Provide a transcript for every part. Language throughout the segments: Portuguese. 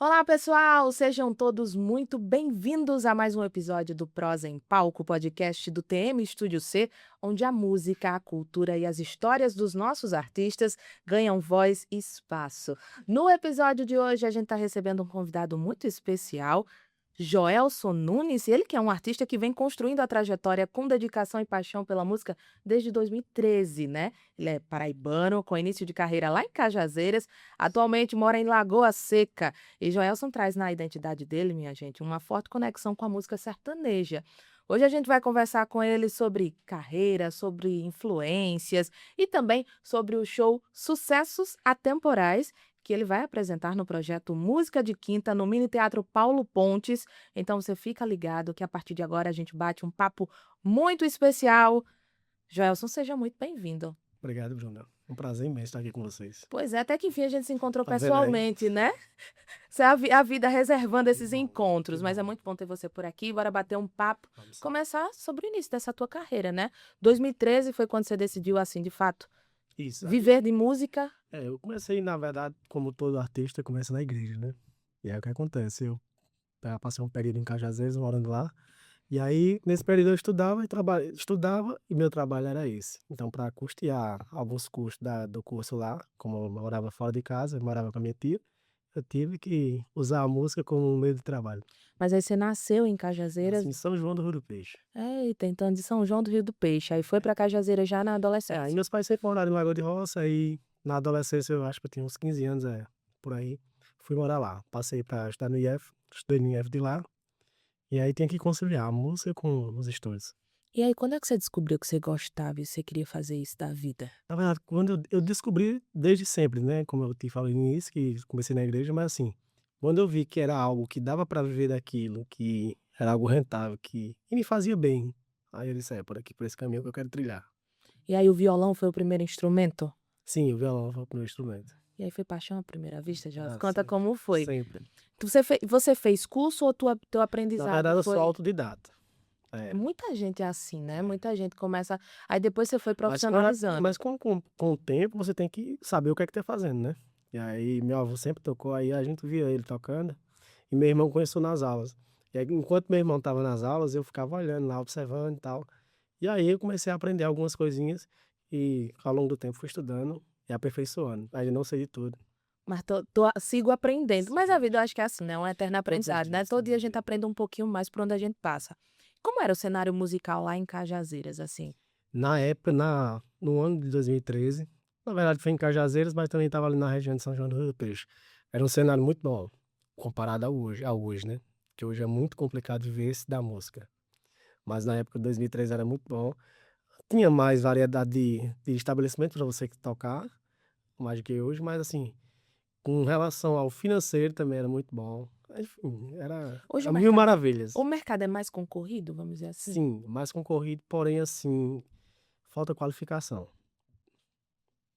Olá, pessoal! Sejam todos muito bem-vindos a mais um episódio do Prosa em Palco, podcast do TM Estúdio C, onde a música, a cultura e as histórias dos nossos artistas ganham voz e espaço. No episódio de hoje, a gente está recebendo um convidado muito especial, Joelson Nunes, ele que é um artista que vem construindo a trajetória com dedicação e paixão pela música desde 2013, né? Ele é paraibano, com início de carreira lá em Cajazeiras, atualmente mora em Lagoa Seca. E Joelson traz na identidade dele, minha gente, uma forte conexão com a música sertaneja. Hoje a gente vai conversar com ele sobre carreira, sobre influências e também sobre o show Sucessos Atemporais, que ele vai apresentar no projeto Música de Quinta, no Mini Teatro Paulo Pontes. Então você fica ligado que a partir de agora a gente bate um papo muito especial. Joelson, seja muito bem-vindo. Obrigado, Bruna. É um prazer imenso estar aqui com vocês. Pois é, até que enfim a gente se encontrou Tá vendo aí? pessoalmente, né? Isso é a vida reservando Que esses bom, que encontros, mas é bom. muito bom ter você por aqui. Bora bater um papo, Vamos sim. começar sobre o início dessa tua carreira, né? 2013 foi quando você decidiu, assim, de fato, Isso aí. viver de música. Eu comecei, na verdade, como todo artista, começa na igreja, né? E aí o que acontece? Eu passei um período em Cajazeiras, morando lá. E aí, nesse período eu estudava estudava e meu trabalho era esse. Então, para custear alguns custos do curso lá, como eu morava fora de casa, eu morava com a minha tia, eu tive que usar a música como um meio de trabalho. Mas aí você nasceu em Cajazeiras, Nasci em São João do Rio do Peixe. eita, então de São João do Rio do Peixe, aí foi pra Cajazeiras já na Aí adolescência. meus pais sempre moraram em Lagoa de Roça, aí na adolescência eu acho que eu tinha uns 15 anos, por aí, fui morar lá. Passei para estudar no IF, estudei no IF de lá, e aí tinha que conciliar a música com os estudos. E aí, quando é que você descobriu que você gostava e você queria fazer isso da vida? Na verdade, quando eu descobri desde sempre, né, como eu te falei no início, que comecei na igreja, mas assim, quando eu vi que era algo que dava para viver daquilo, que era algo rentável, que me fazia bem, aí eu disse: "É por aqui, por esse caminho que eu quero trilhar". E aí o violão foi o primeiro instrumento? Sim, o violão foi o primeiro instrumento. E aí foi paixão à primeira vista, já? Ah, Conta sempre, como foi. sempre. Você fez curso ou teu Na aprendizado verdade eu sou foi. autodidata. É. Muita gente é assim, né, É. muita gente começa aí depois você foi Mas profissionalizando. com o tempo você tem que saber o que é que tá fazendo, né. E aí meu avô sempre tocou, aí a gente via ele tocando, e meu irmão começou nas aulas. E aí enquanto meu irmão estava nas aulas, eu ficava olhando lá, observando e tal. E aí eu comecei a aprender algumas coisinhas, e ao longo do tempo fui estudando e aperfeiçoando. Ainda não sei de tudo. Mas sigo aprendendo. Mas a Sim, vida eu acho que é assim, né, um eterno aprendizado, né, todo todos dia a os gente dias. aprende um pouquinho mais por onde a gente passa. Como era o cenário musical lá em Cajazeiras, assim? Na época, no ano de 2013, na verdade foi em Cajazeiras, mas também estava ali na região de São João do Rio do Peixe. Era um cenário muito bom, comparado a hoje, né, que hoje é muito complicado viver esse da música. Mas na época de 2013 era muito bom. Tinha mais variedade de estabelecimento para você tocar, mais do que hoje, mas assim, com relação ao financeiro também era muito bom. Enfim, era Hoje era mil o maravilhas. mercado é mais concorrido, vamos dizer assim? Sim, mais concorrido, porém assim, falta qualificação.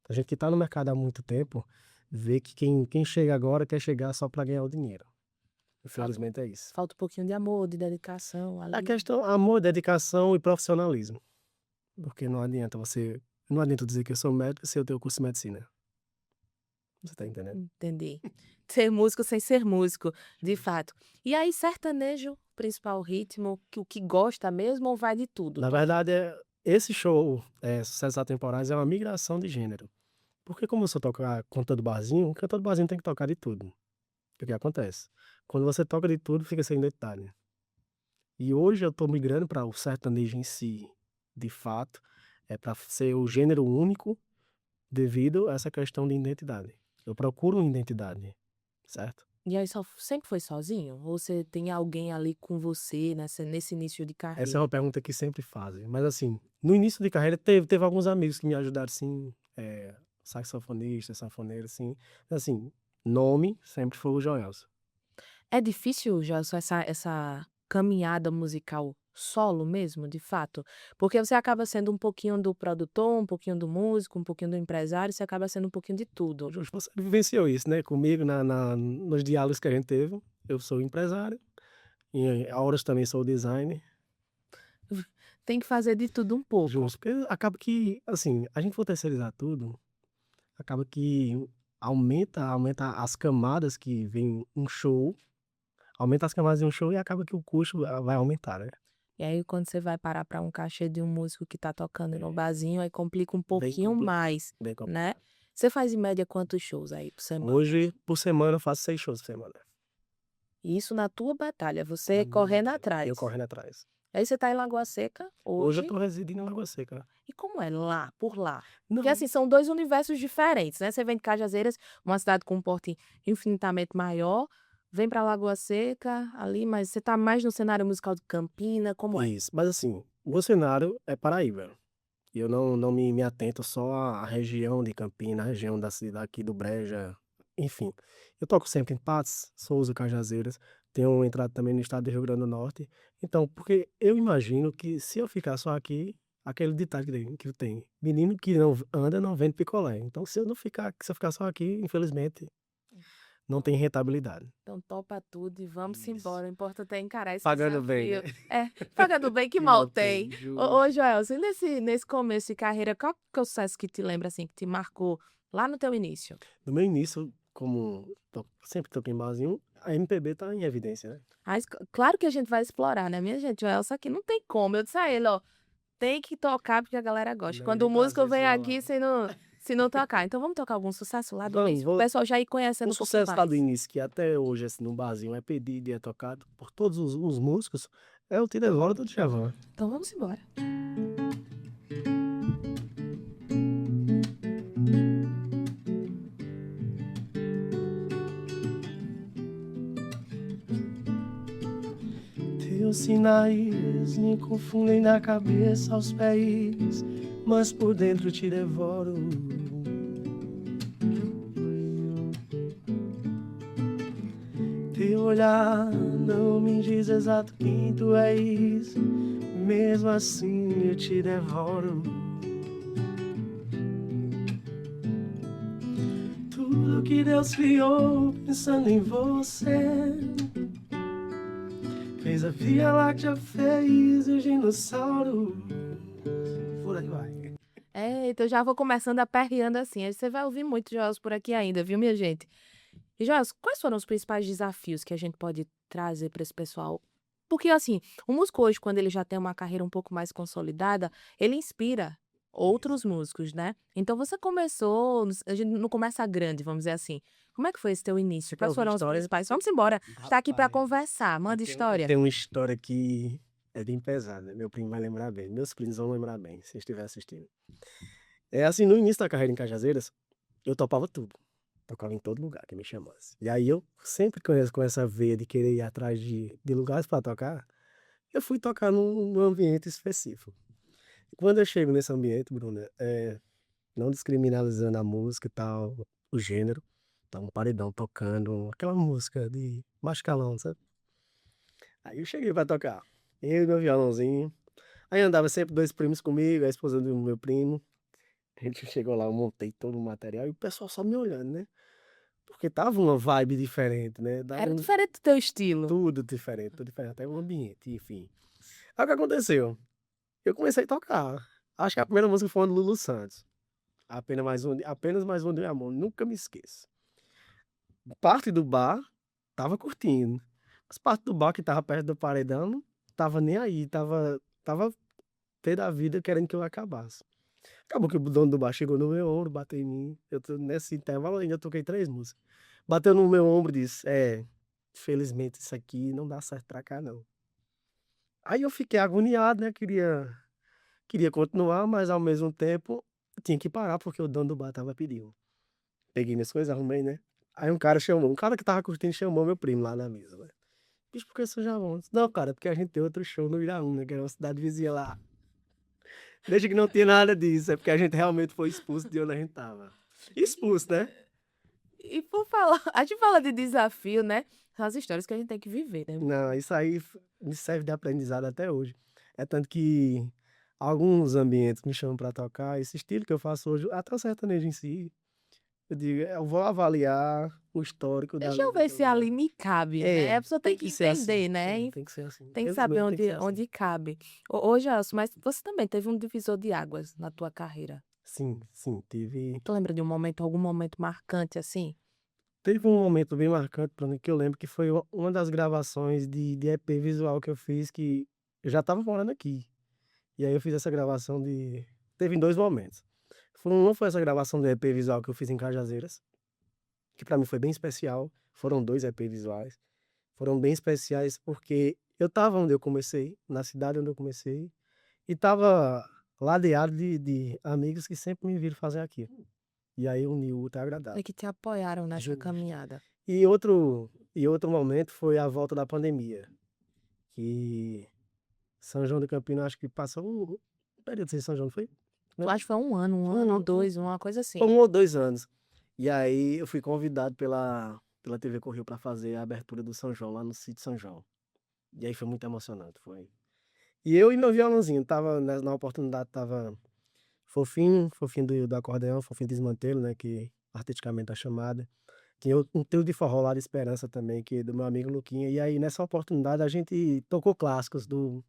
A gente que está no mercado há muito tempo, vê que quem chega agora quer chegar só para ganhar o dinheiro. Falta Infelizmente é isso. falta um pouquinho de amor, de dedicação A ali. questão amor, dedicação e profissionalismo, porque não adianta eu dizer que eu sou médico se eu tenho curso de medicina. Você tá entendendo? Entendi. Ser músico sem ser músico, de Justo. fato. E aí sertanejo, principal ritmo, que o que gosta mesmo ou vai de tudo? Na verdade, esse show, Sucessos Atemporais, é uma migração de gênero. Porque como eu sou tocar cantor do barzinho, o cantor do barzinho tem que tocar de tudo. O que acontece? Quando você toca de tudo, fica sem identidade. E hoje eu tô migrando para o sertanejo em si, de fato, é para ser o gênero único devido a essa questão de identidade. Eu procuro uma identidade, certo? E aí sempre foi sozinho? Ou você tem alguém ali com você nesse início de Essa é carreira? uma pergunta que sempre fazem, mas assim, no início de carreira teve alguns amigos que me ajudaram sim, saxofonista, sanfoneiro, assim, assim, nome sempre foi o Joelson. É difícil, Gelson, essa caminhada musical solo mesmo, de fato? Porque você acaba sendo um pouquinho do produtor, um pouquinho do músico, um pouquinho do empresário, você acaba sendo um pouquinho de tudo. Justo, você vivenciou isso, né, comigo nos diálogos que a gente teve. Eu sou empresário, e a horas também sou designer. Tem que fazer de tudo um pouco. Justo, porque acaba que, assim, a gente for terceirizar tudo, acaba que aumenta as camadas que vem um show, aumenta as camadas de um show e acaba que o custo vai aumentar, né. E aí quando você vai parar para um cachê de um músico que tá tocando no barzinho, aí complica um Bem pouquinho compli mais, bem né. complicado. Você faz em média quantos shows aí por semana? Hoje, por semana, eu faço 6 shows por semana. Isso na tua batalha, você Na minha correndo batalha, atrás. eu correndo atrás. Aí você tá em Lagoa Seca Hoje eu hoje, tô residindo em Lagoa Seca. e como é lá, por lá? Porque Não, assim, são 2 universos diferentes, né, você vem de Cajazeiras, uma cidade com um porte infinitamente maior, vem pra Lagoa Seca, ali, mas você tá mais no cenário musical de Campina, como é? isso. Mas assim, o meu cenário é Paraíba. E eu não me atento só à região de Campina, à região da cidade aqui do Breja, enfim. Eu toco sempre em Patos, Souza, Cajazeiras, tenho entrado também no estado do Rio Grande do Norte. Então, porque eu imagino que se eu ficar só aqui, aquele ditado que tem: "Menino que não anda não vende picolé". Então se eu ficar só aqui, infelizmente, não tem rentabilidade. Então topa tudo e vamos Isso. embora, o importante é encarar esse Pagando bem, né. desafio. É, pagando bem que Que mal mal tem. tem, Ô justo. Joelson, nesse começo de carreira, qual que é o sucesso que te lembra, assim, que te marcou lá no teu início? No meu início, como sempre toquei em barzinho, a MPB tá em evidência, né. Mas claro que a gente vai explorar, né, minha gente, o Joelson aqui não tem como, eu disse a ele: "Ó, tem que tocar porque a galera gosta, Não, quando irei o músico trazer esse vem aqui violão. se não tocar". Então vamos tocar algum sucesso lá do Vamos, início, pro vou pessoal já ir um conhecendo um pouquinho sucesso lá do mais. início, que até hoje, assim, no barzinho é pedido e é tocado por todos os músicos, é o "Te Devoro" do Djavan. Então vamos embora. Teus sinais me confundem da cabeça aos pés, mas por dentro te devoro. Teu olhar não me diz exato quem tu és, mesmo assim eu te devoro. Tudo que Deus criou pensando em você, fez a Via Láctea, fez os dinossauros. Por aí vai. Então eu já vou começando aperreando assim, aí você vai ouvir muito Joelson por aqui ainda, viu, minha gente? E Joelson, quais foram os principais desafios que a gente pode trazer para esse pessoal? Porque, assim, o músico hoje, quando ele já tem uma carreira um pouco mais consolidada, ele inspira Isso. outros músicos, né? Então você começou, a gente não começa grande, vamos dizer assim. Como é que foi esse teu início? Você quer Quais ouvir foram os história? principais? Vamos embora, está aqui para Rapaz, conversar, manda eu história. tenho uma história que é bem pesada. Meu primo vai lembrar bem. Meus primos vão lembrar bem, se estiver assistindo. É assim, no início da carreira em Cajazeiras, eu topava tudo. Tocava em todo lugar que me chamasse. E aí eu sempre com essa veia de querer ir atrás de lugares para tocar, eu fui tocar num ambiente específico. Quando eu chego nesse ambiente, Bruna, não descriminalizando a música e tal, o gênero, tá um paredão tocando aquela música de baixo calão, sabe? Aí eu cheguei pra tocar, eu e meu violãozinho. Aí andava sempre 2 primos comigo, a esposa do meu primo. A gente chegou lá, eu montei todo o material e o pessoal só me olhando, né? Porque tava uma vibe diferente, né? Dava Era diferente do teu estilo. tudo diferente, até o ambiente, enfim. Aí o que aconteceu? Eu comecei a tocar. Acho que a primeira música foi uma do Lulu Santos. Apenas mais um de amor, nunca me esqueço. Parte do bar tava curtindo, mas parte do bar que tava perto do paredão não tava nem aí, tava pé da vida querendo que eu acabasse. Acabou que o dono do bar chegou no meu ombro, bateu em mim, nesse intervalo eu ainda toquei 3 músicas. Bateu no meu ombro e disse: "É, infelizmente isso aqui não dá certo pra cá não". Aí eu fiquei agoniado, né, queria continuar, mas ao mesmo tempo tinha que parar, porque o dono do bar estava pedindo. Peguei minhas coisas, arrumei, né. Aí um cara que estava curtindo chamou meu primo lá na mesa, né. "Bicho, por que você já vão?" "Não, cara, é porque a gente tem outro show no Iraúna, que é uma cidade vizinha lá". Desde que não tinha nada disso, é porque a gente realmente foi expulso de onde a gente estava. Expulso, né. E por falar, a gente fala de desafio, né? São as histórias que a gente tem que viver, né? Não, isso aí me serve de aprendizado até hoje. É tanto que alguns ambientes me chamam pra tocar, esse estilo que eu faço hoje, até o sertanejo em si. Eu digo: "Eu vou avaliar o histórico da Deixa eu letra ver que eu se vou ali dar". me cabe, né? É, A pessoa tem tem que que ser assim. entender, né? Tem que ser assim. Tem que saber Infelizmente tem que onde, ser assim. onde cabe. Ô, Gelson, mas você também teve um divisor de águas na tua carreira. Sim, sim, Tu lembra de um momento, algum momento marcante assim? teve um momento bem marcante pra mim que eu lembro que foi uma das gravações de EP visual que eu fiz que eu já estava morando aqui. E aí eu fiz essa gravação de teve em 2 momentos. Uma foi essa gravação do EP visual que eu fiz em Cajazeiras, que pra mim foi bem especial. Foram 2 EP visuais. Foram bem especiais porque eu estava onde eu comecei, na cidade onde eu comecei, e estava ladeado de amigos que sempre me viram fazer aquilo. E aí uniu o útil ao É agradável. que te apoiaram nessa Justo. caminhada. E outro momento foi a volta da pandemia, que São João do Campino acho que passou o período sem São João, não foi? Tu Lembra? acha que foi um Foi ano, um 2, uma coisa foi assim. 1 ou 2 anos. E aí eu fui convidado pela TV Correio para fazer a abertura do São João lá no sítio São João. E aí foi muito emocionante, foi. E eu e meu violãozinho, estava na oportunidade estava Fofinho, Fofinho do acordeão, Fofinho Desmantelo, né, que artisticamente é chamada. Tinha um trio de forró lá de Esperança também, que é do meu amigo Luquinha, e aí nessa oportunidade a gente tocou clássicos do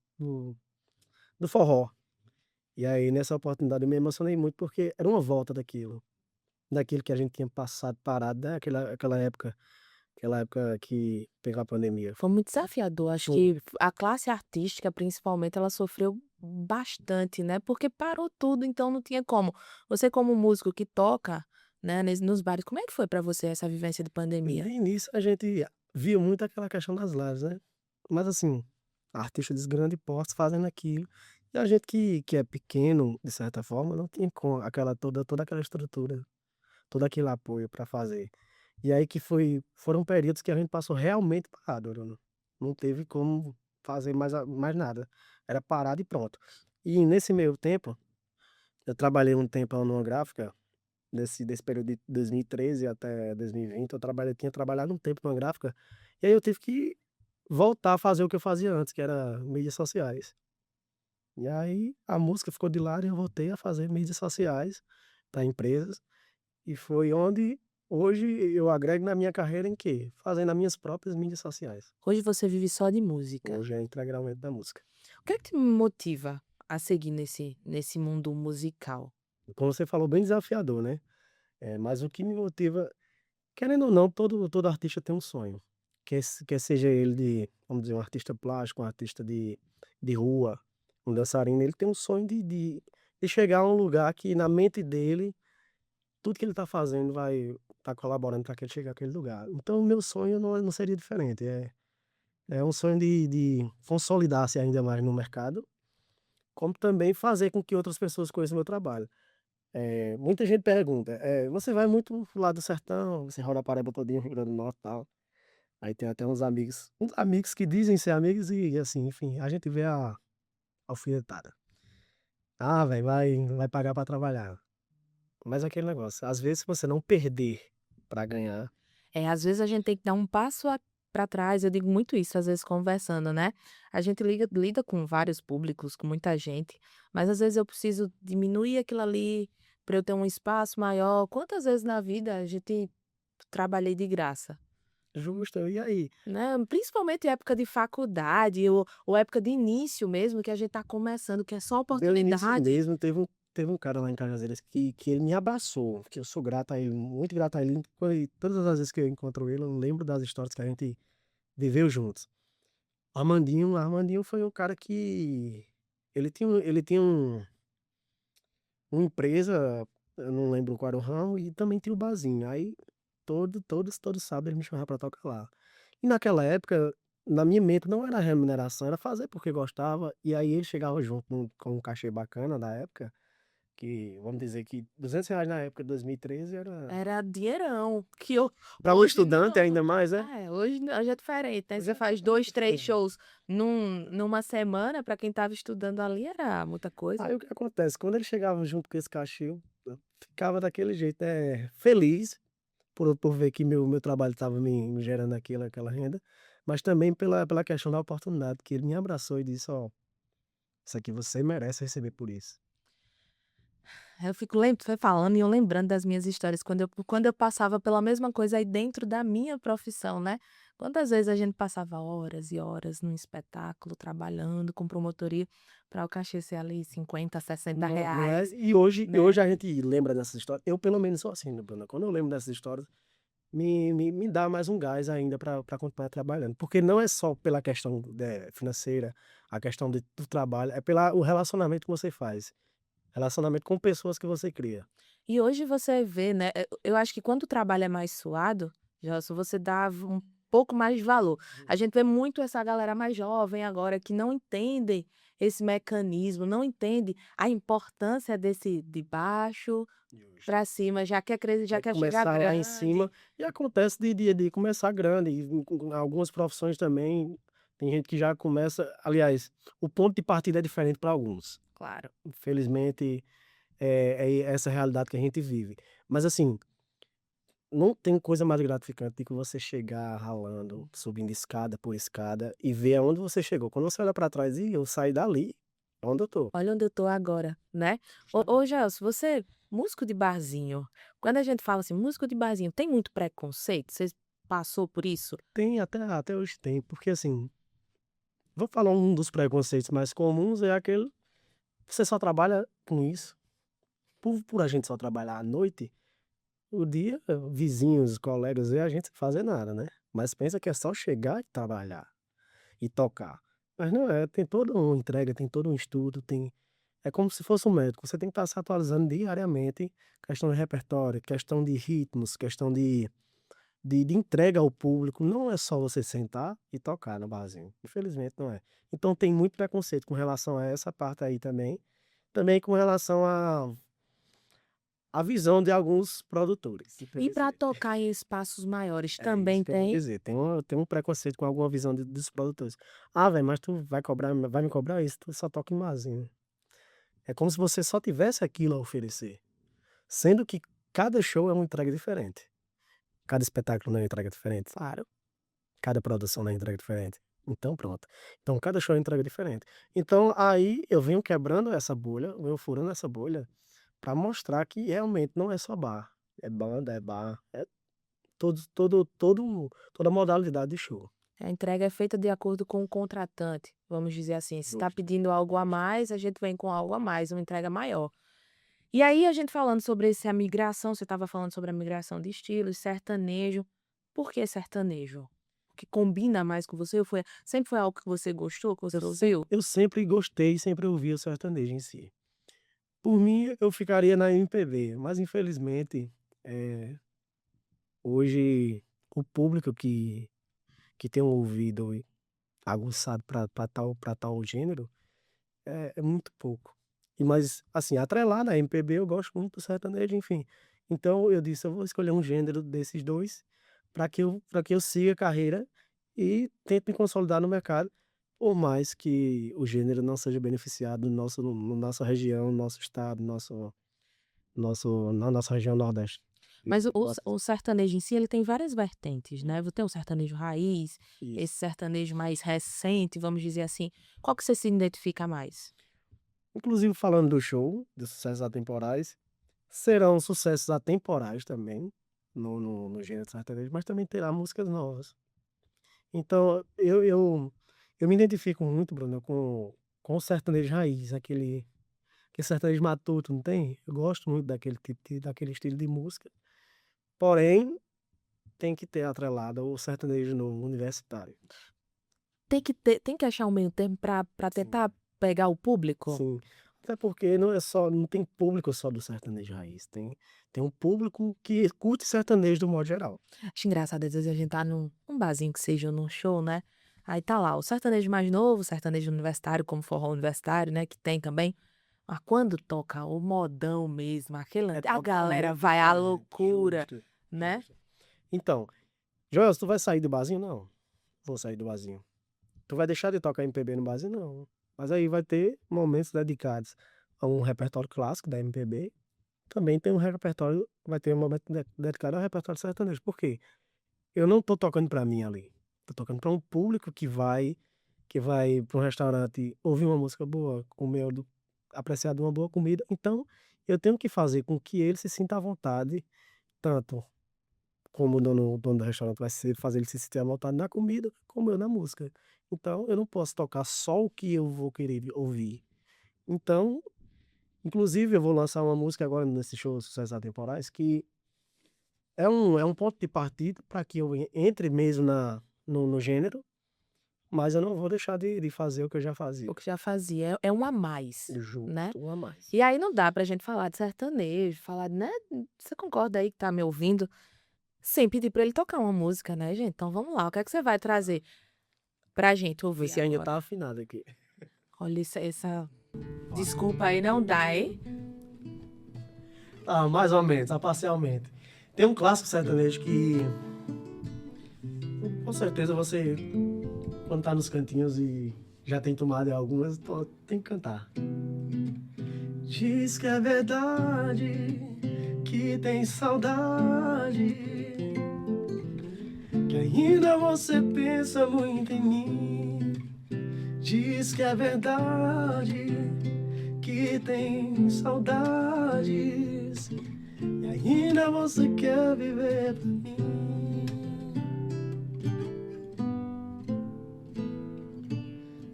forró. E aí nessa oportunidade eu me emocionei muito, porque era uma volta daquilo que a gente tinha passado parado, né, aquela época que pegou a pandemia. Foi muito desafiador, acho Foi. que a classe artística, principalmente, ela sofreu bastante, né, porque parou tudo, então não tinha como. Você como músico que toca, né, nos bares, como é que foi pra você essa vivência de De pandemia? início a gente viu muito aquela questão das lives, né, mas assim, artistas de grande porte fazendo aquilo, e a gente que é pequeno, de certa forma, não tinha com aquela toda aquela estrutura, todo aquele apoio para fazer. E aí que foram períodos que a gente passou realmente parado, Bruno. Não teve como fazer mais nada, era parado e pronto. E nesse meio tempo, eu trabalhei um tempão numa gráfica, desse período de 2013 até 2020, tinha trabalhado um tempo numa gráfica, e aí eu tive que voltar a fazer o que eu fazia antes, que era mídias sociais. E aí a música ficou de lado e eu voltei a fazer mídias sociais para empresas, e foi onde hoje eu agrego na minha carreira em quê? Fazendo as minhas próprias mídias sociais. Hoje você vive só de música. Hoje é integralmente da música. O que é que te motiva a seguir nesse mundo musical? Como você falou, bem desafiador, né? Mas o que me motiva, querendo ou não, todo artista tem um sonho. Quer seja ele vamos dizer, um artista plástico, um artista de rua, um dançarino, ele tem um sonho de chegar a um lugar que na mente dele, tudo que ele está fazendo vai estar colaborando para que ele chegue àquele lugar. Então o meu sonho não seria diferente, é um sonho de consolidar-se ainda mais no mercado, como também fazer com que outras pessoas conheçam o meu trabalho. Muita gente pergunta, você vai muito lá do sertão, você roda a Paraíba todinho, Rio Grande do Norte e tal. Aí tem até uns amigos que dizem ser amigos e assim, enfim, a gente vê a alfinetada. "Ah, velho, vai pagar pra trabalhar". Mas é aquele negócio, às vezes se você não perder pra ganhar. É, às vezes a gente tem que dar um passo para trás, eu digo muito isso, às vezes conversando, né? A gente lida com vários públicos, com muita gente, mas às vezes eu preciso diminuir aquilo ali para eu ter um espaço maior. Quantas vezes na vida a gente trabalhei de graça? Justo, e aí? Né, principalmente época de faculdade ou época de início mesmo, que a gente tá começando, que é só Meu início oportunidade. mesmo, teve um cara lá em Cajazeiras que ele me abraçou, que eu sou grato a ele, muito grato a ele, foi todas as vezes que eu encontro ele, eu lembro das histórias que a gente viveu juntos. Armandinho foi um cara que ele tinha uma empresa, eu não lembro qual era o ramo, e também tinha o barzinho. Aí todos sábados ele me chamava pra tocar lá. E naquela época, na minha mente, não era remuneração, era fazer porque gostava. E aí ele chegava junto com um cachê bacana da época, que vamos dizer que R$ 200 na época de 2013 era. Era dinheirão, que eu Para um hoje estudante não. ainda mais, é? Hoje é diferente, né, você Já faz é 2, 3 diferente. shows numa semana, para quem estava estudando ali era muita coisa. Aí o que acontece? Quando ele chegava junto com esse cachê, eu ficava daquele jeito, feliz por ver que meu trabalho estava me gerando aquela renda, mas também pela questão da oportunidade, que ele me abraçou e disse: "Ó, isso aqui você merece receber por isso". Eu fico foi falando e eu lembrando das minhas histórias quando eu passava pela mesma coisa aí dentro da minha profissão, né. Quantas vezes a gente passava horas e horas num espetáculo, trabalhando com promotoria, para o cachê ser ali 50, 60 Não é? reais, E hoje né. a gente lembra dessas histórias, eu pelo menos sou assim, né, Bruna, quando eu lembro dessas histórias, me dá mais um gás ainda para continuar trabalhando, porque não é só pela questão, financeira, a questão do trabalho, é pela o relacionamento que você faz, relacionamento com pessoas que você cria. E hoje você vê, né, eu acho que quando o trabalho é mais suado, Gelson, você dá um pouco mais de valor. A gente vê muito essa galera mais jovem agora que não entendem esse mecanismo, não entende a importância desse de baixo Justo. para cima, já Quer quer chegar começar lá em cima, grande. e acontece de começar grande, e em algumas profissões também, tem gente que já começa, aliás, o ponto de partida é diferente para alguns. Claro. Infelizmente, é essa realidade que a gente vive. Mas assim, não tem coisa mais gratificante do que você chegar ralando, subindo escada por escada e ver aonde você chegou. Quando você olha para trás: e eu saí dali, onde eu tô". Olha onde eu tô agora, né. Ô Justamente. Gelson, você músico de barzinho, quando a gente fala assim, músico de barzinho, tem muito preconceito? Você passou por isso? Tem, até hoje tem, porque assim, vou falar um dos preconceitos mais comuns, é aquele: "Você só trabalha com isso?". Por a gente só trabalhar à noite, o dia, vizinhos, colegas e a gente sem fazer nada, né. Mas pensa que é só chegar e trabalhar, e tocar. Mas não é, tem toda uma entrega, tem todo um estudo, é como se fosse um médico, você tem que estar se atualizando diariamente, questão de repertório, questão de ritmos, questão de entrega ao público, não é só você sentar e tocar no barzinho, infelizmente não é. Então tem muito preconceito com relação a essa parte aí também, também com relação à visão de alguns produtores, E para infelizmente. tocar em espaços maiores É isso também que eu vou tem? dizer, tem um preconceito com alguma visão dos produtores. "Ah, velho, mas tu vai me cobrar isso, tu só toca em barzinho". É como se você só tivesse aquilo a oferecer, sendo que cada show é uma entrega diferente, cada espetáculo é uma entrega diferente, Claro. cada produção é uma entrega diferente. Então pronto, então cada show é uma entrega diferente. Então aí eu venho quebrando essa bolha, venho furando essa bolha, pra mostrar que realmente não é só bar, é banda, é bar, é toda modalidade de show. A entrega é feita de acordo com o contratante, vamos dizer assim. Se está Justo, pedindo algo a justo. mais, a gente vem com algo a mais, uma entrega maior. E aí a gente falando sobre essa migração, você estava falando sobre a migração de estilos, sertanejo. Por que sertanejo? Que combina mais com você? Ou sempre foi algo que você gostou, que você ouviu? Eu sempre gostei, sempre ouvi o sertanejo em si. Por mim, eu ficaria na MPB, mas infelizmente, eh, hoje o público que tem um ouvido aguçado para tal gênero é muito pouco. Mas, assim, atrelado à MPB, eu gosto muito do sertanejo, enfim. Então eu disse: "Eu vou escolher um gênero desses 2 para que eu siga a carreira e tente me consolidar no mercado", por mais que o gênero não seja beneficiado no nossa região, no nosso estado, na nossa região nordeste. Mas o Eu o posso o sertanejo em si, ele tem várias vertentes, né. Tem o sertanejo raiz, esse isso. sertanejo mais recente, vamos dizer assim. Qual que você se identifica mais? Inclusive falando do show, dos sucessos atemporais, serão sucessos atemporais também, no gênero sertanejo, mas também terá músicas novas. Então eu me identifico muito, Bruno, com o sertanejo raiz, aquele sertanejo matuto, não tem? Eu gosto muito daquele estilo de música, porém, tem que ter atrelado o sertanejo novo universitário. Tem que achar um meio termo para Sim. tentar pegar o público? Sim, até porque não tem público só do sertanejo raiz, tem um público que curte sertanejo do modo geral. Acho engraçado, às vezes a gente tá num barzinho que seja, num show, né, aí tá lá o sertanejo mais novo, o sertanejo universitário, como forró universitário, né, que tem também, mas quando toca o modão mesmo, aquele É a galera totalmente vai à diferente, loucura, justo, né. justo. Então, Joelson, tu vai sair do barzinho? Não, vou sair do barzinho. Tu vai deixar de tocar MPB no barzinho? Não, mas aí vai ter momentos dedicados a um repertório clássico da MPB, também tem um repertório vai ter um momento dedicado ao repertório sertanejo, por quê? Eu não tô tocando pra mim ali, tô tocando pra um público que vai pra um restaurante ouvir uma música boa, comer apreciar de uma boa comida, então eu tenho que fazer com que ele se sinta à vontade, tanto como o dono do restaurante vai ser fazer ele se sentir à vontade na comida, como eu na música. Então eu não posso tocar só o que eu vou querer ouvir. Então, inclusive eu vou lançar uma música agora nesse show Sucessos Atemporais, que é um ponto de partida para que eu entre mesmo no gênero, mas eu não vou deixar de fazer o que eu já fazia. O que já fazia, é um a mais, né. Junto a mais. E aí não dá pra gente falar de sertanejo, falar, né, você concorda aí que tá me ouvindo, sem pedir pra ele tocar uma música, né, gente? Então vamos lá, o que é que você vai trazer pra gente Vê ouvir se ainda agora? tá afinado aqui. Olha essa desculpa aí não dá, hein? Ah, mais ou menos, parcialmente. Tem um clássico sertanejo que com certeza você, quando tá nos cantinhos e já tem tomado em algumas, tem que cantar. Diz que é verdade, que tem saudade, que ainda você pensa muito em mim. Diz que é verdade, que tem saudades, e ainda você quer viver pra mim.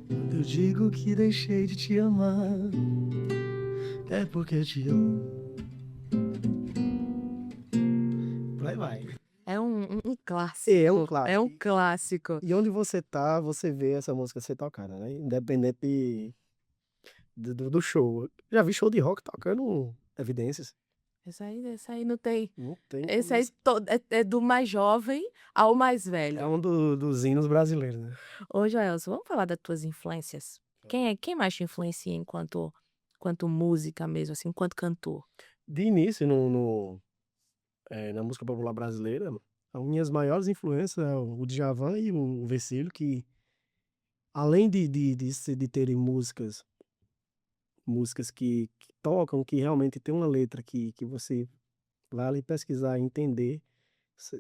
Quando eu digo que deixei de te amar, é porque eu te amo. Por aí vai. É um clássico. É um É um clássico. clássico. E onde você tá, você vê essa música ser tocada, né? Independente do show. Já vi show de rock tocando Evidências. Esse aí não tem. Não tem Esse como aí isso. é do mais jovem ao mais É velho. um dos hinos brasileiros, né? Ô, Joelson, vamos falar das tuas influências? Quem mais te influencia enquanto música mesmo, assim, enquanto cantor? De início, na música popular brasileira, as minhas maiores influências é o Djavan e o Vecílio, que além de terem músicas que tocam, que realmente tem uma letra que você vai ali pesquisar e entender,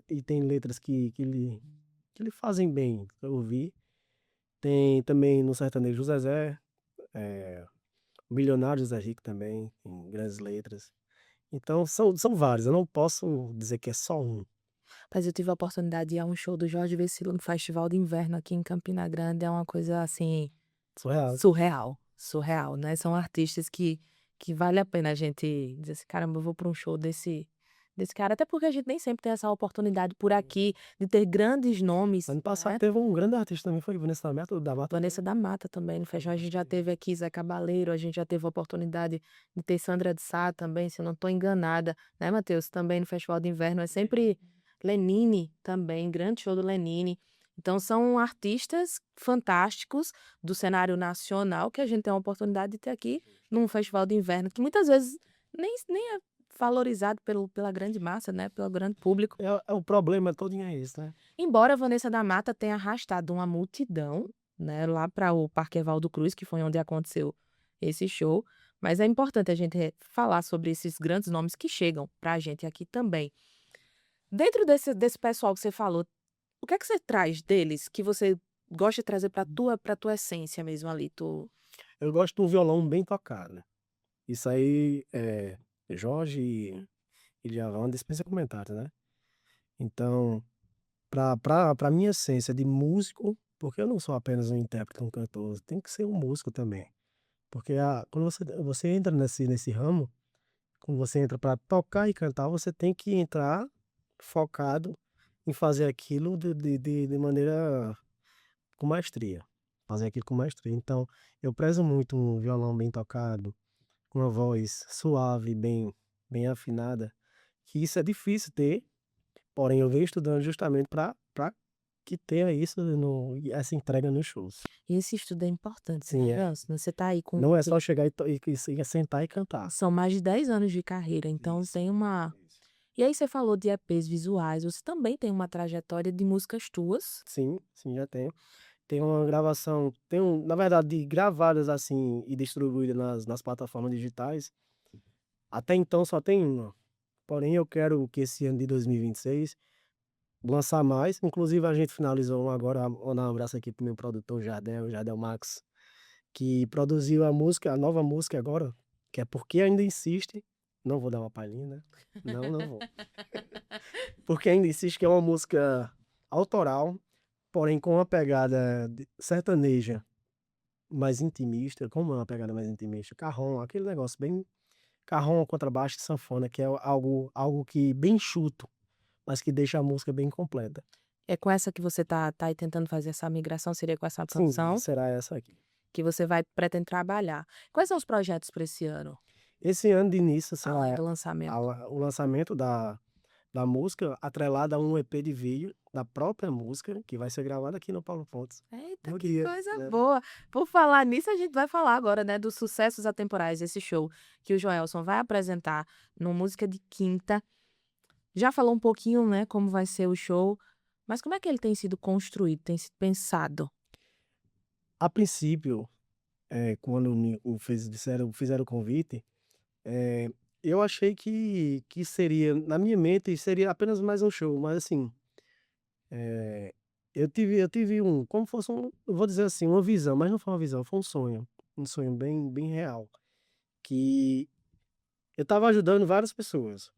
e tem letras que lhe fazem bem pra ouvir. Tem também no sertanejo o Zezé, o Milionário Zé Rico também, tem grandes letras. Então são vários, eu não posso dizer que é só um. Mas eu tive a oportunidade de ir a um show do Jorge Vecilo no Festival de Inverno aqui em Campina Grande, é uma coisa, assim, Surreal. surreal, né, são artistas que vale a pena a gente dizer assim: "Caramba, eu vou para um show desse cara", até porque a gente nem sempre tem essa oportunidade por aqui de ter grandes nomes, Ano passado né. teve um grande artista também, foi Vanessa da Mata também. Vanessa da Mata também no festival, a gente já teve aqui Zé Cabaleiro, a gente já teve a oportunidade de ter Sandra de Sá também, se eu não estou enganada, né, Matheus? Também no Festival de Inverno, é sempre Lenine também, grande show do Lenine. Então são artistas fantásticos do cenário nacional que a gente tem a oportunidade de ter aqui num Festival de Inverno, que muitas vezes nem é valorizado pela grande massa, né, pelo grande público. O problema todinho é esse, né? Embora Vanessa da Mata tenha arrastado uma multidão, né, lá para o Parque Evaldo Cruz, que foi onde aconteceu esse show, mas é importante a gente falar sobre esses grandes nomes que chegam para a gente aqui também. Dentro desse pessoal que você falou, o que é que você traz deles que você gosta de trazer para tua essência mesmo ali? Eu gosto de um violão bem tocado, né? Isso aí, Jorge e Djavan dispensa comentários, né? Então, pra minha essência de músico, porque eu não sou apenas um intérprete, um cantor, tem que ser um músico também. Porque quando você entra nesse ramo, quando você entra para tocar e cantar, você tem que entrar focado em fazer aquilo de maneira com maestria. Fazer aquilo com maestria. Então, eu prezo muito um violão bem tocado, com uma voz suave, bem afinada, que isso é difícil ter, porém eu venho estudando justamente para que tenha isso essa entrega nos shows. E esse estudo é importante, né, Sim, é. Gelson? Você tá aí com Não é só chegar e sentar e cantar. são mais de 10 anos de carreira, então Isso, tem uma. isso. E aí você falou de EPs visuais, você também tem uma trajetória de músicas tuas? Sim, sim, já tenho. Tem uma gravação, na verdade, de gravadas assim e distribuídas nas plataformas digitais. Até então só tem uma. Porém, eu quero que esse ano de 2026 lançar mais. Inclusive, a gente finalizou um agora. Vou dar um abraço aqui pro meu produtor Jardel Max, que produziu a nova música agora, que é Porque Ainda Insiste. Não vou dar uma palhinha, né? Não, não vou. Porque ainda insiste que é uma música autoral, porém com uma pegada sertaneja, mais intimista. Como é uma pegada mais intimista? Carrom, aquele negócio bem carrom, contrabaixo e sanfona, que é algo que bem enxuto, mas que deixa a música bem completa. É com essa que você tá aí tentando fazer essa migração, seria com essa Sim, canção será essa aqui. que você pretende trabalhar. Quais são os projetos para esse ano, Esse ano de início além será do lançamento? o lançamento da música atrelada a um EP de vídeo da própria música, que vai ser gravado aqui no Paulo Pontes. Eita, No que dia, coisa né? boa! Por falar nisso, a gente vai falar agora, né, dos sucessos atemporais, esse show que o Joelson vai apresentar no Música de Quinta. Já falou um pouquinho, né, como vai ser o show, mas como é que ele tem sido construído, tem sido pensado? A princípio, quando fizeram o convite, eh, eu achei que seria, na minha mente, seria apenas mais um show, mas assim, eh, eu tive como fosse eu vou dizer assim, uma visão, mas não foi uma visão, foi um sonho bem, bem real, que eu estava ajudando várias pessoas.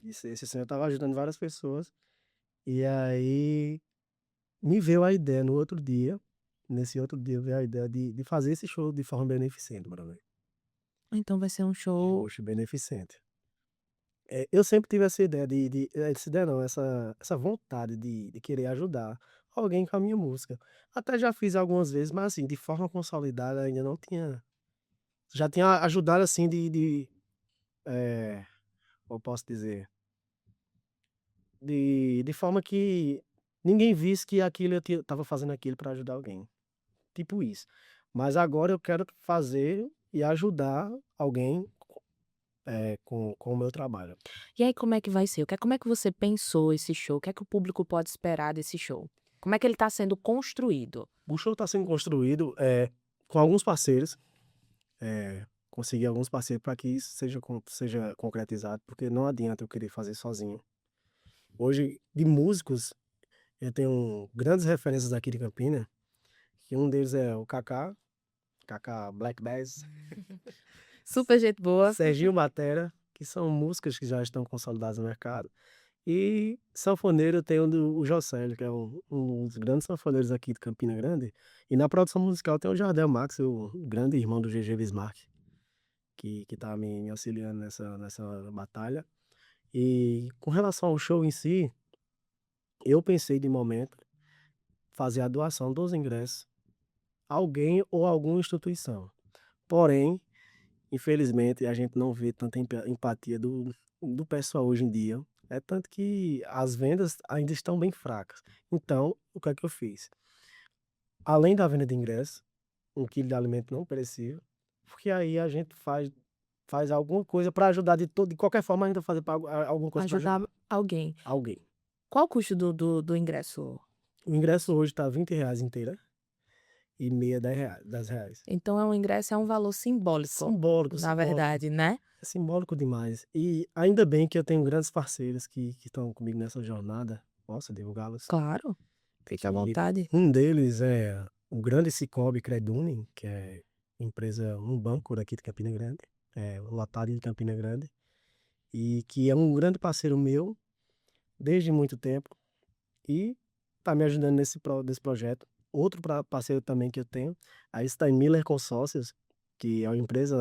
Esse sonho eu estava ajudando várias pessoas, e aí me veio a ideia no outro dia, nesse outro dia veio a ideia de fazer esse show de forma beneficente, brother. Então vai ser um show. Poxa, beneficente. Eu sempre tive essa ideia essa ideia não, essa vontade de querer ajudar alguém com a minha música. Até já fiz algumas vezes, mas assim, de forma consolidada ainda não tinha. Já tinha ajudado assim eh, como eu posso dizer, de forma que ninguém visse que aquilo estava fazendo aquilo para ajudar alguém, tipo isso. Mas agora eu quero fazer e ajudar alguém, com o meu trabalho. E aí como é que vai ser? Como é que você pensou esse show? O que é que o público pode esperar desse show? Como é que ele está sendo construído? O show está sendo construído, com alguns parceiros, consegui alguns parceiros para que isso seja concretizado, porque não adianta eu querer fazer sozinho. Hoje, de músicos, eu tenho grandes referências aqui de Campina, que um deles é o Kaká Black Bass, Super gente boa. Serginho Batera, que são músicas que já estão consolidadas no mercado. E sanfoneiro tem o Josélio, que é um dos grandes sanfoneiros aqui de Campina Grande. E na produção musical tem o Jardel Max, o grande irmão do GG Bismarck, que tá me auxiliando nessa batalha. E com relação ao show em si, eu pensei de momento fazer a doação dos ingressos a alguém ou alguma instituição. Porém, infelizmente, a gente não vê tanta empatia do pessoal hoje em dia. É tanto que as vendas ainda estão bem fracas. Então, o que é que eu fiz? Além da venda de ingressos, 1 quilo de alimento não perecível, porque aí a gente faz alguma coisa para ajudar de qualquer forma, a gente vai fazer alguma coisa para Ajudar ajudar alguém. alguém. Qual o custo do ingresso? O ingresso hoje está R$ 20 inteira e meia R$ 10. Então o ingresso é um valor simbólico, Simbólico, na simbólico. verdade, né? É simbólico demais. E ainda bem que eu tenho grandes parceiros que estão comigo nessa jornada. Posso divulgá-los? Claro, fique à Que vontade. um deles é o grande Cicobi Creduni, que é um banco daqui de Campina Grande, lotado de Campina Grande, e que é um grande parceiro meu desde muito tempo e está me ajudando nesse projeto. Outro parceiro também que eu tenho, a Stein Miller Consórcios, que é uma empresa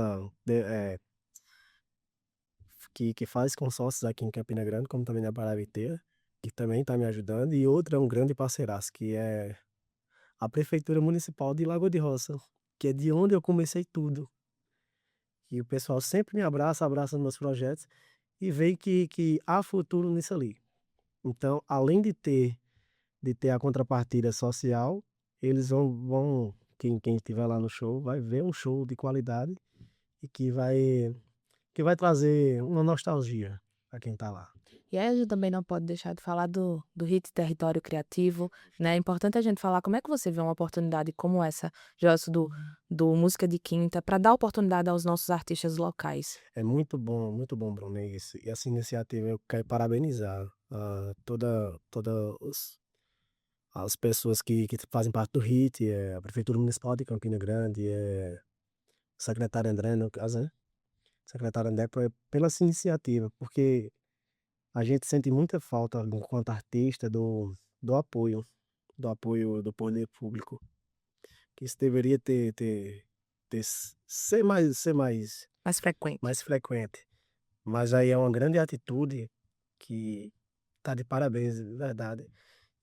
que faz consórcios aqui em Campina Grande, como também na Paraíba inteira, que também está me ajudando. E outro é um grande parceiraço, que é a Prefeitura Municipal de Lagoa de Roça, que é de onde eu comecei tudo. E o pessoal sempre me abraça os meus projetos e vê que há futuro nisso ali. Então, além de ter a contrapartida social, eles quem estiver lá no show, vai ver um show de qualidade e que vai trazer uma nostalgia para quem está lá. E aí a gente também não pode deixar de falar do HIT Território Criativo, né? É importante a gente falar como é que você vê uma oportunidade como essa, Joelson, do Música de Quinta, para dar oportunidade aos nossos artistas locais. É muito bom, Bruno, e essa iniciativa eu quero parabenizar toda as pessoas que fazem parte do HIT, a Prefeitura Municipal de Campina Grande, o secretário André, no caso, né? secretário André, pela essa iniciativa, porque a gente sente muita falta, enquanto artista, do apoio, do poder público, que isso deveria ser Mais frequente. mais frequente. Mas aí é uma grande atitude que tá de parabéns, de verdade.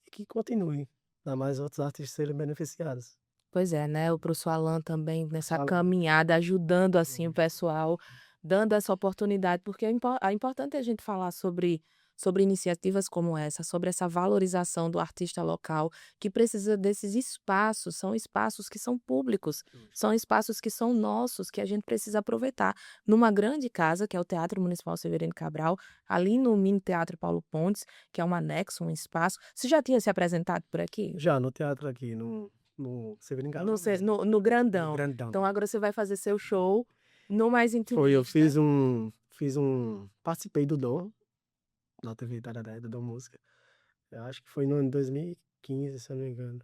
E que continue, ainda mais outros artistas serem beneficiados. Pois é, né, o professor Alan também nessa Fala. caminhada, ajudando, assim, o pessoal, dando essa oportunidade, porque é importante a gente falar sobre iniciativas como essa, sobre essa valorização do artista local, que precisa desses espaços, são espaços que são públicos, são espaços que são nossos, que a gente precisa aproveitar. Numa grande casa, que é o Teatro Municipal Severino Cabral, ali no Mini Teatro Paulo Pontes, que é um anexo, um espaço. Você já tinha se apresentado por aqui? Já no teatro aqui, no Severino No, Cabral mesmo, no no grandão. grandão. Então agora você vai fazer seu show no mais Foi, eu intimista. participei do Dom, na TV Tararé, do Dom Música. Eu acho que foi no ano 2015, se eu não me engano.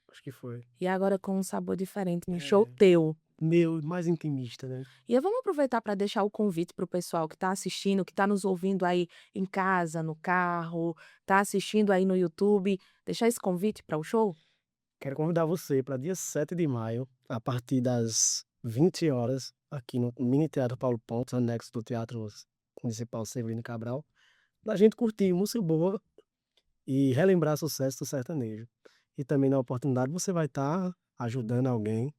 Acho que foi. E agora com um sabor diferente, um show É, teu. meu, mais intimista, né? E vamos aproveitar para deixar o convite para o pessoal que está assistindo, que está nos ouvindo aí em casa, no carro, está assistindo aí no YouTube, deixar esse convite para o show? Quero convidar você para dia 7 de maio, a partir das 20 horas, aqui no Mini Teatro Paulo Pontes, anexo do Teatro Municipal Severino Cabral, pra gente curtir música boa e relembrar sucesso do sertanejo. E também na oportunidade você vai estar ajudando alguém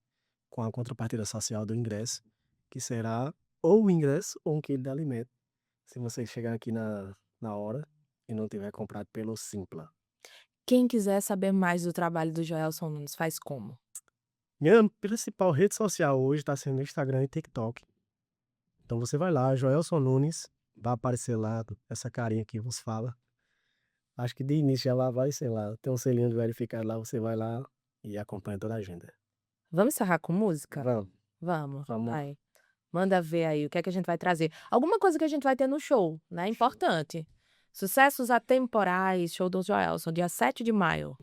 com a contrapartida social do ingresso, que será ou o ingresso ou um quilo de alimento, se você chegar aqui na hora e não tiver comprado pelo Simpla. Quem quiser saber mais do trabalho do Joelson Nunes, faz como? Minha principal rede social hoje está sendo o Instagram e TikTok. Então você vai lá, Joelson Nunes, vai aparecer lá essa carinha que vos fala. Acho que de início já lá vai, sei lá, tem um selinho de verificar lá, você vai lá e acompanha toda a agenda. Vamos encerrar com música? Vamos, Vamos, vamos. vai. Manda ver aí o que é que a gente vai trazer. Alguma coisa que a gente vai ter no show, né? Importante. Sucessos atemporais, show do Joelson, dia 7 de maio.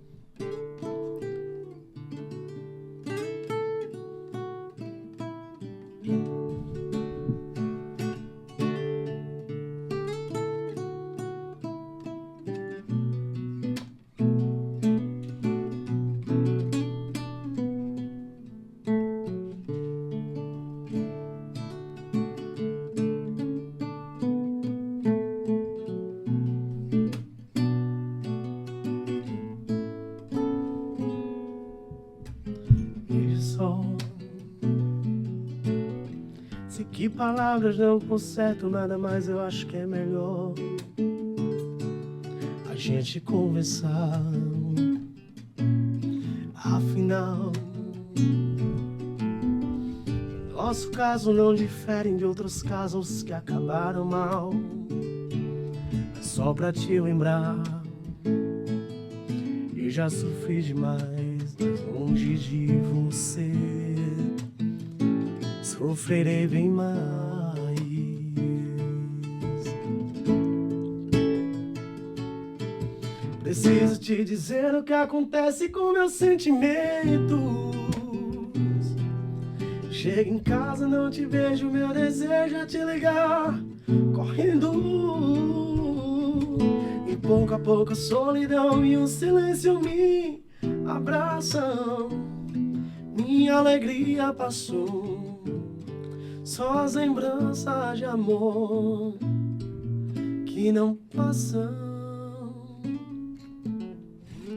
Veja só, se que palavras não consertam nada mais, eu acho que é melhor a gente conversar. Afinal, nosso caso não difere de outros casos que acabaram mal. É só pra te lembrar, eu já sofri demais longe de você. Sofrerei bem mais. Preciso te dizer o que acontece com meus sentimentos. Chego em casa, não te vejo, meu desejo é te ligar, correndo. E pouco a pouco a solidão e o silêncio me abraçam. Minha alegria passou, só as lembranças de amor que não passam.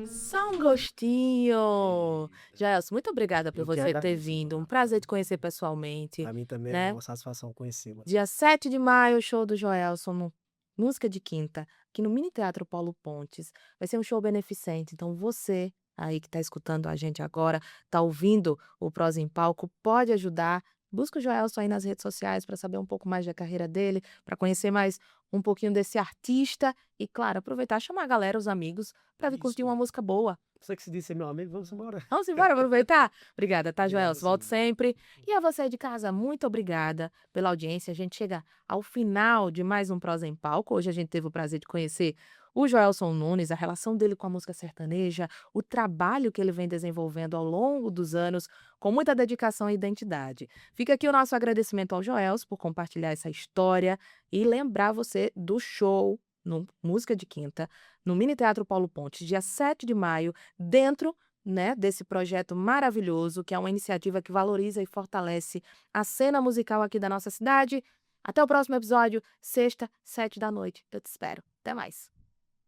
Só um gostinho. Joelson, muito obrigada por Eu que você ter agradeço. vindo. Um prazer te conhecer pessoalmente, Pra mim também é né? uma satisfação conhecê-la. Dia 7 de maio, show do Joelson, Música de Quinta, aqui no Mini Teatro Paulo Pontes. Vai ser um show beneficente, então você aí que está escutando a gente agora, está ouvindo o Prosa em Palco, pode ajudar. Busca o Joelson aí nas redes sociais para saber um pouco mais da carreira dele, para conhecer mais um pouquinho desse artista e, claro, aproveitar e chamar a galera, os amigos, para vir curtir Isso. uma música boa. Você que se disse meu amigo, vamos embora. Vamos embora aproveitar? Obrigada, tá, Obrigado, Joelson? Volto Silvia. sempre. E a você de casa, muito obrigada pela audiência. A gente chega ao final de mais um Prosa em Palco. Hoje a gente teve o prazer de conhecer O Joelson Nunes, a relação dele com a música sertaneja, o trabalho que ele vem desenvolvendo ao longo dos anos, com muita dedicação e identidade. Fica aqui o nosso agradecimento ao Joelson por compartilhar essa história e lembrar você do show no Música de Quinta, no Mini Teatro Paulo Pontes, dia 7 de maio, dentro, né, desse projeto maravilhoso, que é uma iniciativa que valoriza e fortalece a cena musical aqui da nossa cidade. Até o próximo episódio, sexta, 7 da noite. Eu te espero. Até mais.